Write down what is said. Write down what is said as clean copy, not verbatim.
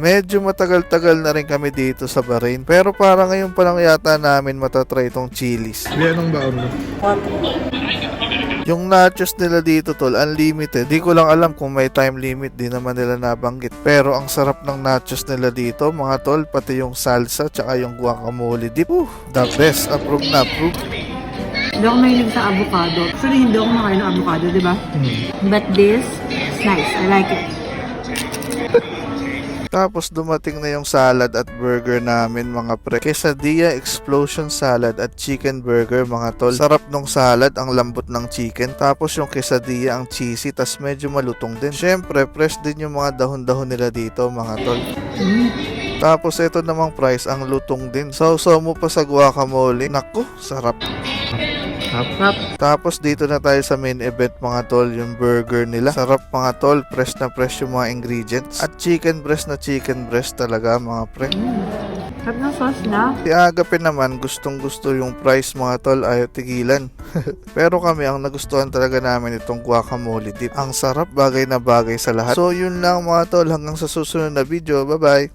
Medyo matagal-tagal na rin kami dito sa Bahrain. Pero para ngayon pa lang yata namin matatry itong Chili's. Anong baon mo? Yung nachos nila dito tol, unlimited. Di ko lang alam kung may time limit, di naman nila nabanggit. Pero ang sarap ng nachos nila dito mga tol, pati yung salsa tsaka yung guacamole dip. The best, approve na approve. Hindi ako mahilig sa avocado. Actually, hindi ako makain ng avocado, di ba? But this, it's nice. I like it. Tapos dumating na yung salad at burger namin mga pre. Quesadilla, explosion salad at chicken burger mga tol. Sarap nung salad, ang lambot ng chicken. Tapos yung quesadilla ang cheesy, tas medyo malutong din. Syempre, fresh din yung mga dahon-dahon nila dito mga tol. Tapos ito namang price, ang lutong din. Sausaw mo pa sa guacamole. Naku, sarap. Tapos dito na tayo sa main event mga tol, yung burger nila. Sarap mga tol, fresh na fresh yung mga ingredients. At chicken breast na chicken breast talaga mga pre. Sarap ng sauce na. Si Agape naman, gustong gusto yung price mga tol, ayaw tigilan. Pero kami, ang nagustuhan talaga namin itong guacamole dip. Ang sarap, bagay na bagay sa lahat. So yun lang mga tol, hanggang sa susunod na video. Bye bye!